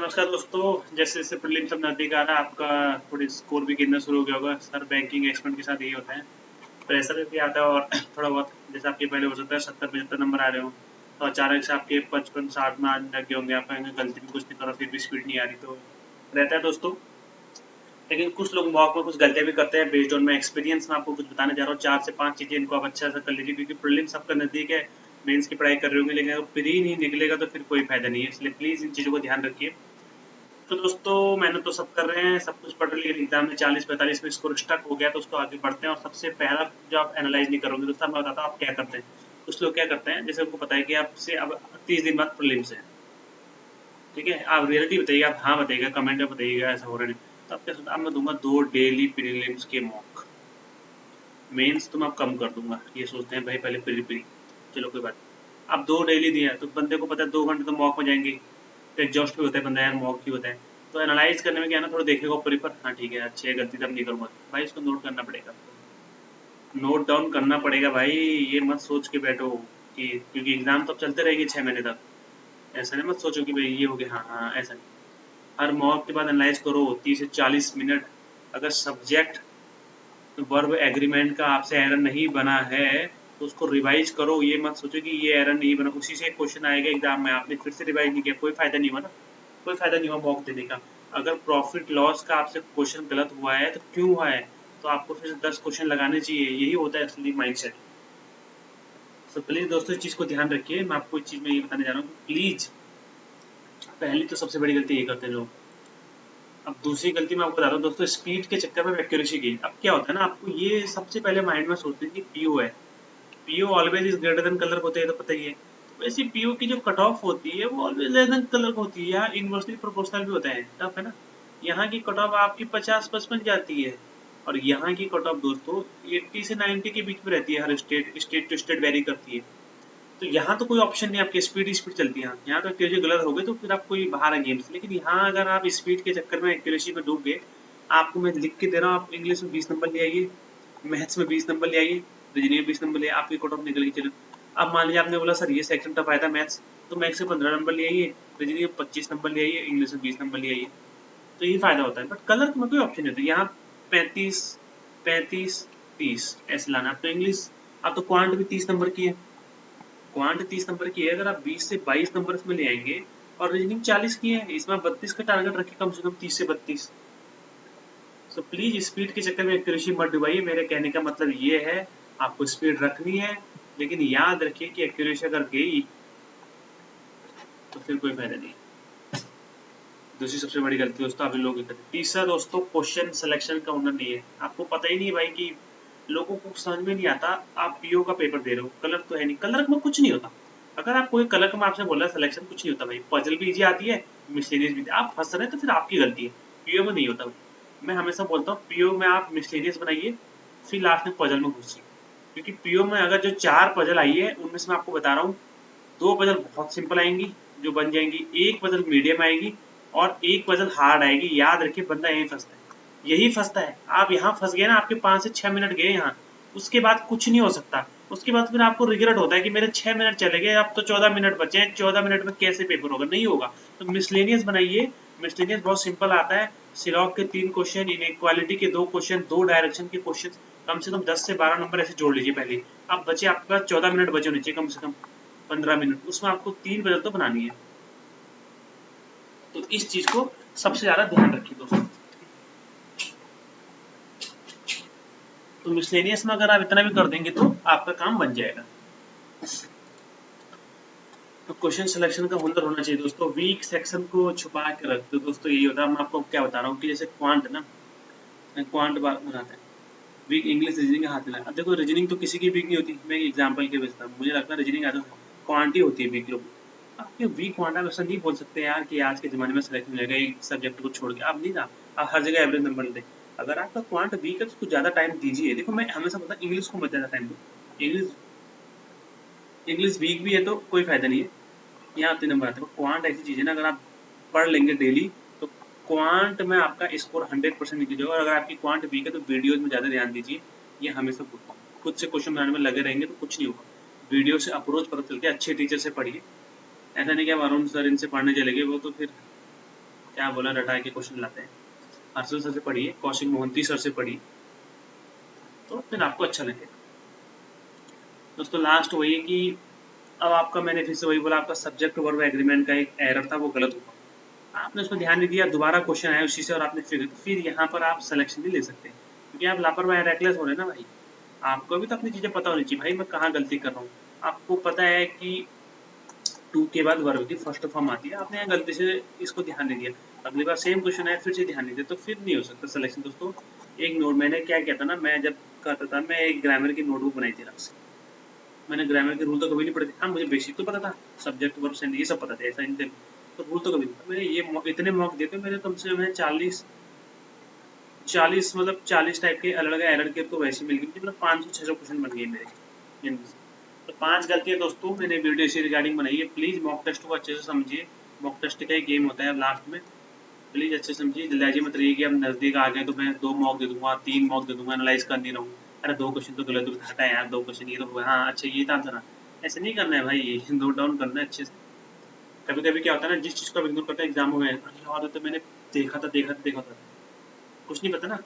नमस्कार दोस्तों, जैसे जैसे प्रीलिम सब नजदीक आ रहा है आपका थोड़ी स्कोर भी गिरना शुरू हो गया होगा। सर बैंकिंग एक्सपर्ट के साथ यही होता है, प्रेशर भी आता है और थोड़ा बहुत जैसे आपके पहले हो सकता है 70-75 नंबर आ रहे हो तो अचानक से आपके 55-60 में आने लगे होंगे। आप कहेंगे गलती भी कुछ नहीं करो फिर भी स्पीड नहीं आ रही, तो रहता है दोस्तों। लेकिन कुछ लोग मॉक में कुछ गलतियां भी करते हैं। बेस्ड ऑन माई एक्सपीरियंस मैं आपको कुछ बताने जा रहा हूँ, 4 से 5 चीजें इनको आप अच्छा से कर लीजिए, क्योंकि प्रीलिम्स आपका नजदीक है। मेंस की पढ़ाई कर रहे होंगे लेकिन अगर प्री नहीं निकलेगा तो फिर कोई फायदा नहीं है, इसलिए प्लीज इन चीजों को ध्यान रखिए। तो दोस्तों मेहनत तो सब कर रहे हैं, सब कुछ पढ़ लिया, एग्जाम में 40-45 में स्कोर स्टक हो गया तो उसको आगे बढ़ते हैं। और सबसे पहला जो आप एनालाइज नहीं करोगे दोस्तों, मैं बताता हूँ आप क्या करते हैं। कुछ लोग क्या करते हैं, जैसे उनको पता है कि आपसे अब 30 दिन बाद प्रीलिम्स है, ठीक है, आप रियलिटी बताइएगा, आप हाँ बताइएगा, कमेंट में बताइएगा ऐसा हो रहा नहीं। तो आप क्या सोचते, अब मैं दूंगा 2 डेली प्रीलिम्स के मॉक, मेंस तो मैं अब कम कर दूंगा। ये सोचते हैं भाई पहले प्री प्री, चलो कोई बात नहीं। अब 2 डेली दिया तो बंदे को पता है 2 घंटे तो मॉक में जाएंगे, तो एग्जॉस्ट भी होता है बंदा, यार मॉक ही होता है। तो एनालाइज करने में क्या है ना, थोड़ा देखेगा ऊपर ऊपर, हाँ ठीक है अच्छी है, गलती तब नहीं करूंगा भाई, इसको नोट करना पड़ेगा, नोट डाउन करना पड़ेगा भाई। ये मत सोच के बैठो कि क्योंकि एग्जाम तो अब चलते रहेंगे 6 महीने तक, ऐसा नहीं मत सोचो कि भाई ये हो गया, हाँ हाँ ऐसा नहीं। हर मॉक के बाद एनालाइज करो 30 से 40 मिनट। अगर सब्जेक्ट वर्ब एग्रीमेंट का आपसे एरर नहीं बना है तो उसको रिवाइज करो। ये मत सोचो कि ये एरर नहीं बना, उसी से एक क्वेश्चन आएगा एग्जाम में, आपने फिर से रिवाइज नहीं किया, कोई फायदा नहीं हुआ ना, कोई फायदा नहीं हुआ मॉक देने का। अगर प्रॉफिट लॉस का आपसे क्वेश्चन गलत हुआ है तो क्यों हुआ है, तो आपको फिर 10 क्वेश्चन लगाने चाहिए, यही होता है असली माइंडसेट। तो प्लीज दोस्तों इस चीज को ध्यान रखिए। मैं आपको इस चीज में ये बताने जा रहा हूँ, प्लीज पहली तो सबसे बड़ी गलती ये करते हैं लोग। अब दूसरी गलती मैं आपको बता रहा हूँ दोस्तों, स्पीड के चक्कर में एक्यूरेसी की। अब क्या होता है ना, आपको ये सबसे पहले माइंड में सोचते हैं कि पीओ है, PO always is greater than colour होते हैं, तो पता ही है। तो वैसे पीओ की जो कट ऑफ होती है वो ऑलवेज लेस देन कलर होती है, यहाँ इनवर्सली प्रोपोर्शनल भी होता है, टफ है ना। यहाँ की कट ऑफ आपकी 50-55 जाती है, और यहाँ की कट ऑफ दोस्तों 80 से 90 के बीच में रहती है। हर state state to state vary करती है। तो यहाँ तो कोई ऑप्शन नहीं, आपकी स्पीड स्पीड चलती है। यहाँ तो एक्यूरेसी गलत हो गई तो फिर आप कोई बाहर है गेम से। लेकिन यहाँ अगर आप स्पीड के चक्कर में एक्यूरेसी में डूब गए, आपको मैं लिख के दे रहा हूँ, आप इंग्लिश में 20 नंबर ले आइए, मैथ्स में 20 नंबर ले आइए, रीजनिंग में 20 नंबर ले, आपकी कट ऑफ निकल गई। चलो अब मान लीजिए आपने बोला सर ये सेक्शन टफ आया था मैथ्स, तो मैथ्स से 15 नंबर ले आइए, रीजनिंग में 25 नंबर ले आइए, इंग्लिश में 20 नंबर ले आइए। तो यही फायदा होता है। बट कलर में कोई ऑप्शन नहीं होता यहाँ, 35-35-30 ऐसे लाना। अब तो इंग्लिश, अब तो क्वांट भी 30 नंबर की है, क्वांट 30 नंबर की है, अगर आप 20 से 22 नंबर इसमें ले आएंगे, और रीजनिंग 40 की है, इसमें 32 का टारगेट रखिए, कम से कम 30 से 32। सो प्लीज स्पीड के चक्कर में एक्यूरेसी मत डुबाइए। मेरे कहने का मतलब ये है, आपको स्पीड रखनी है, लेकिन याद रखिए कि एक्यूरेसी अगर गई तो फिर कोई फायदा नहीं। दूसरी सबसे बड़ी गलती दोस्तों आप लोग करते हैं। तीसरा दोस्तों, क्वेश्चन सिलेक्शन का हुनर नहीं है। आपको पता ही नहीं है भाई कि लोगों को समझ में नहीं आता, आप पीओ का पेपर दे रहे हो, कलर तो है नहीं, कलर में कुछ नहीं होता। अगर आप कोई कलर में आपसे बोला सिलेक्शन कुछ नहीं होता भाई, पजल भी इजी आती है, मिसलेनियस भी, आप फंस रहे हैं तो फिर आपकी गलती है, पीओ में नहीं होता भाई। मैं हमेशा बोलता हूँ पीओ में आप मिसलेनियस बनाइए, फिर लास्ट में पजल में घुसिए। क्योंकि पीओ में अगर जो 4 पजल आई है उनमें से मैं आपको बता रहा हूँ, 2 पजल बहुत सिंपल आएंगी जो बन जाएंगी, 1 पजल मीडियम आएगी और 1 पजल हार्ड आएगी। याद रखिए बंदा यही फंसता है, यही फंसता है। आप यहाँ फंस गए ना, आपके 5 से 6 मिनट गए यहाँ, उसके बाद कुछ नहीं हो सकता। उसके बाद फिर आपको रिग्रेट होता है कि मेरे 6 मिनट चले गए, अब तो 14 मिनट बचे हैं, 14 मिनट में कैसे पेपर होगा, नहीं होगा। तो मिसलेनियस बनाइए, मिसलेनियस बहुत सिंपल आता है। सिलॉग के 3 क्वेश्चन, इनइक्वालिटी के 2 क्वेश्चन, 2 डायरेक्शन के क्वेश्चन, कम से कम 10 से 12 नंबर ऐसे जोड़ लीजिए पहले। अब बचे आपके पास 14 मिनट बचे होने चाहिए, कम से कम 15 मिनट, उसमें आपको 3 पजल तो बनानी है। तो इस चीज को सबसे ज्यादा ध्यान रखिए दोस्तों। तो मिसलेनियस में अगर आप इतना भी कर देंगे तो आपका काम बन जाएगा। तो क्वेश्चन सिलेक्शन का हुनर होना चाहिए दोस्तों। वीक सेक्शन को छुपा के रख दो दोस्तों, यही होता है। मैं आपको क्या बता रहा हूँ कि जैसे क्वांट है ना, क्वांट बनाते हैं, वीक इंग्लिश रीजनिंग का हाथ मिला। अब देखो रीजनिंग तो किसी की वीक नहीं होती, मैं एग्जांपल के बेचता हूँ, मुझे लगता है रीजनिंग आदत क्वांटी होती है वीक लोग। आपके वीक क्वांट आप ऐसा नहीं बोल सकते यार कि आज के जमाने में सिलेक्ट मिलेगा एक सब्जेक्ट को छोड़ के, आप नहीं ना, आप हर जगह एवरेज नंबर लेते। अगर आपका क्वांट वीक है तो उसको ज्यादा टाइम दीजिए। देखो मैं हमेशा बोलता हूँ इंग्लिश को मत ज्यादा टाइम दो, इंग्लिश इंग्लिश वीक भी है तो कोई फायदा नहीं है, यहाँ आते नंबर आते हैं। क्वांट ऐसी चीज है ना, अगर आप पढ़ लेंगे डेली तो क्वांट में आपका स्कोर 100% निकल जाएगा। और अगर आपकी क्वांट वीक है तो वीडियोज में ज्यादा ध्यान दीजिए, ये हमेशा बोलता हूँ। खुद से क्वेश्चन बनाने में लगे रहेंगे तो कुछ नहीं होगा। वीडियो से अप्रोच पता चलती है, अच्छे टीचर से पढ़िए। ऐसा नहीं कि आप अरुण सर इनसे पढ़ने चले गए, वो तो फिर क्या बोला, रटा के क्वेश्चन लाते हैं। हर्षल सर से पढ़िए, कौशिक मोहंती सर से पढ़िए, तो फिर आपको अच्छा लगेगा। दोस्तों लास्ट वही है कि अब आपका, मैंने फिर से वही बोला, आपका सब्जेक्ट वर्ब एग्रीमेंट का एक एरर था, वो गलत हुआ, आपने उसको ध्यान नहीं दिया, दोबारा क्वेश्चन आया उसी से और आपने फिर यहाँ पर आप सिलेक्शन नहीं ले सकते, क्योंकि आप लापरवाह रेकलेस हो रहे हैं ना भाई। आपको भी तो अपनी चीजें पता होनी चाहिए भाई, मैं कहाँ गलती कर रहा हूँ। आपको पता है कि टू के बाद वर्ब की फर्स्ट फॉर्म आती है, आपने यहाँ गलती से इसको ध्यान नहीं दिया, अगली बार सेम क्वेश्चन आया फिर से ध्यान नहीं दिया, तो फिर नहीं हो सकता सिलेक्शन। दोस्तों एक नोट, मैंने क्या किया था ना, मैं जब करता था, मैं एक ग्रामर की नोटबुक बनाई थी अलग से। मैंने ग्रामर के रूल तो कभी नहीं पढ़े थे, हाँ मुझे बेसिक तो पता था, सब्जेक्ट वर्ब से ये सब पता था, ऐसा नहीं थे, तो रूल तो कभी नहीं था। मैंने ये इतने मॉक दिए थे, मैंने कम से कम 40 मतलब 40 टाइप के अलग अलग एरर के तो वैसे मिल गए, मतलब 500-600 क्वेश्चन बन गए मेरे इनमें से। तो 5 गलतियां दोस्तों मैंने वीडियो इसी रिगार्डिंग बनाई है, प्लीज मॉक टेस्ट को अच्छे से समझिए। मॉक टेस्ट का ही गेम होता है अब लास्ट में, प्लीज अच्छे से समझिए, जल्दबाजी मत रहिए कि अब नजदीक आ गए तो मैं 2 मॉक दे दूंगा, 3 मॉक दे दूंगा, एनालाइज कर नहीं रहूँ, अरे 2 क्वेश्चन तो गलत हटा यार, 2 क्वेश्चन ये तो हुआ, हाँ अच्छा ये था आंसर, ऐसे नहीं करना है भाई, नोट डाउन करना है अच्छे से। कभी कभी क्या होता है ना, जिस चीज को इग्नोर करते हैं एग्जाम में, अरे यार तो मैंने देखा था, कुछ नहीं पता ना।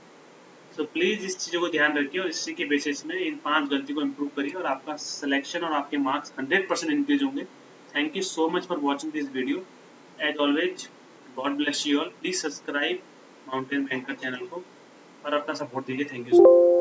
सो प्लीज इस चीज़ों को ध्यान रखिए और इसी के बेसिस में इन 5 गलती को इम्प्रूव करिए और आपका सिलेक्शन और आपके मार्क्स 100% इंक्रीज होंगे। Thank you so much for watching this video. As always, God bless you all, please subscribe mountain banker channel को और अपना सपोर्ट दीजिए। Thank you so much.